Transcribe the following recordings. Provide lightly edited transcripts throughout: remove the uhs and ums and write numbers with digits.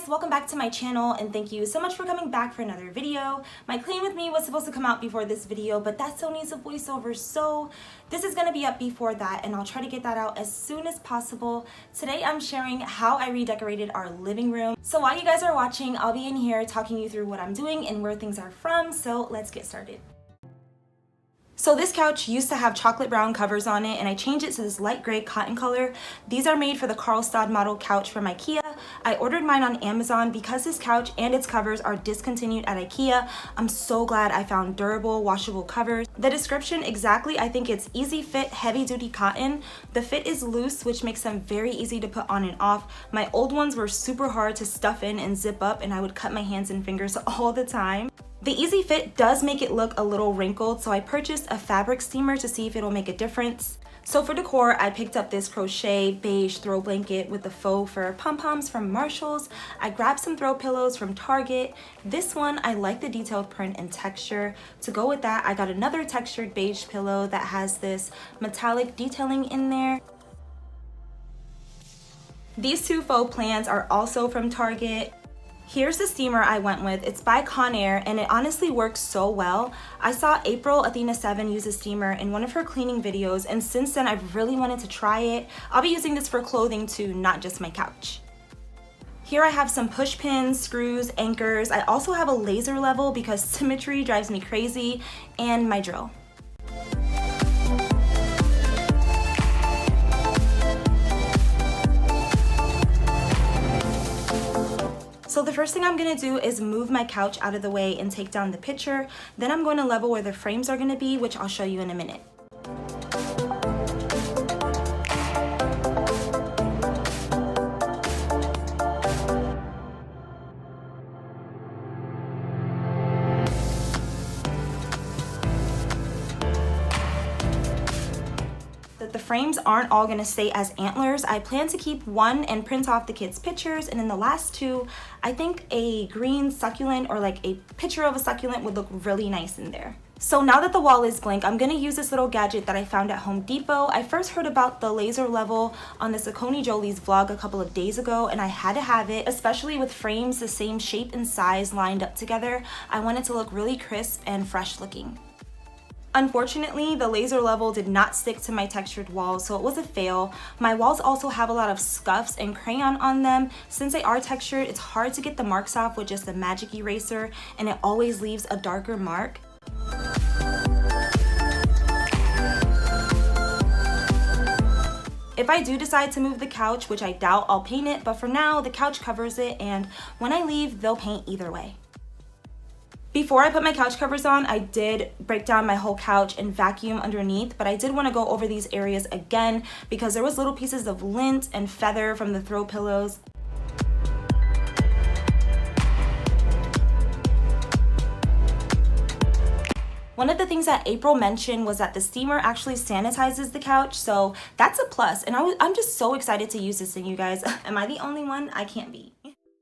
guys, welcome back to my channel and thank you so much for coming back for another video. My clean with me was supposed to come out before this video, but that still needs a voiceover, so this is going to be up before that and I'll try to get that out as soon as possible. Today I'm sharing how I redecorated our living room. So while you guys are watching, I'll be in here talking you through what I'm doing and where things are from, so let's get started. So this couch used to have chocolate brown covers on it and I changed it to this light gray cotton color. These are made for the Karlstad model couch from IKEA. I ordered mine on Amazon because this couch and its covers are discontinued at IKEA. I'm so glad I found durable, washable covers. The description exactly, I think it's easy fit, heavy duty cotton. The fit is loose, which makes them very easy to put on and off. My old ones were super hard to stuff in and zip up and I would cut my hands and fingers all the time. The easy fit does make it look a little wrinkled, so I purchased a fabric steamer to see if it'll make a difference. So for decor, I picked up this crochet beige throw blanket with the faux fur pom-poms from Marshall's. I grabbed some throw pillows from Target. This one, I like the detailed print and texture. To go with that, I got another textured beige pillow that has this metallic detailing in there. These two faux plants are also from Target. Here's the steamer I went with. It's by Conair and it honestly works so well. I saw April Athena7 use a steamer in one of her cleaning videos and since then I've really wanted to try it. I'll be using this for clothing too, not just my couch. Here I have some push pins, screws, anchors. I also have a laser level because symmetry drives me crazy, and my drill. So the first thing I'm going to do is move my couch out of the way and take down the picture. Then I'm going to level where the frames are going to be, which I'll show you in a minute. The frames aren't all going to stay as antlers. I plan to keep one and print off the kids' pictures, and in the last two, I think a green succulent or like a picture of a succulent would look really nice in there. So now that the wall is blank, I'm going to use this little gadget that I found at Home Depot. I first heard about the laser level on the Saucony Jolie's vlog a couple of days ago and I had to have it, especially with frames the same shape and size lined up together. I want it to look really crisp and fresh looking. Unfortunately, the laser level did not stick to my textured walls, so it was a fail. My walls also have a lot of scuffs and crayon on them. Since they are textured, it's hard to get the marks off with just a magic eraser, and it always leaves a darker mark. If I do decide to move the couch, which I doubt, I'll paint it, but for now, the couch covers it, and when I leave, they'll paint either way. Before I put my couch covers on, I did break down my whole couch and vacuum underneath, but I did want to go over these areas again because there was little pieces of lint and feather from the throw pillows. One of the things that April mentioned was that the steamer actually sanitizes the couch, so that's a plus, and I'm just so excited to use this thing, you guys. Am I the only one? I can't be.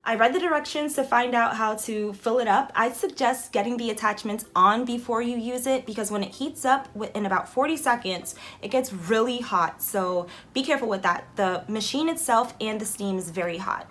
I read the directions to find out how to fill it up. I'd suggest getting the attachments on before you use it because when it heats up in about 40 seconds, it gets really hot. So be careful with that. The machine itself and the steam is very hot.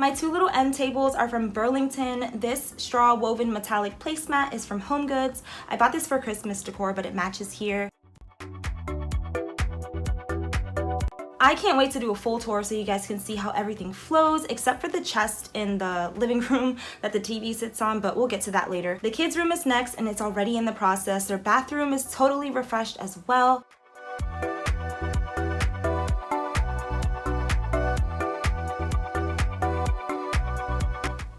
My two little end tables are from Burlington. This straw woven metallic placemat is from Home Goods. I bought this for Christmas decor, but it matches here. I can't wait to do a full tour so you guys can see how everything flows, except for the chest in the living room that the TV sits on, but we'll get to that later. The kids' room is next, and it's already in the process. Their bathroom is totally refreshed as well.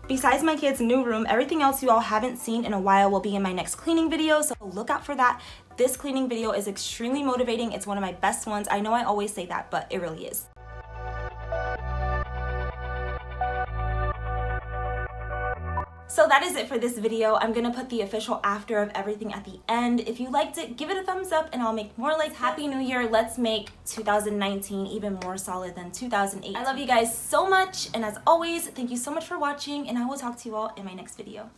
Besides my kids' new room, everything else you all haven't seen in a while will be in my next cleaning video, so look out for that. This cleaning video is extremely motivating. It's one of my best ones. I know I always say that, but it really is. So that is it for this video. I'm gonna put the official after of everything at the end. If you liked it, give it a thumbs up and I'll make more like Happy New Year. Let's make 2019 even more solid than 2008. I love you guys so much, and as always, thank you so much for watching, and I will talk to you all in my next video.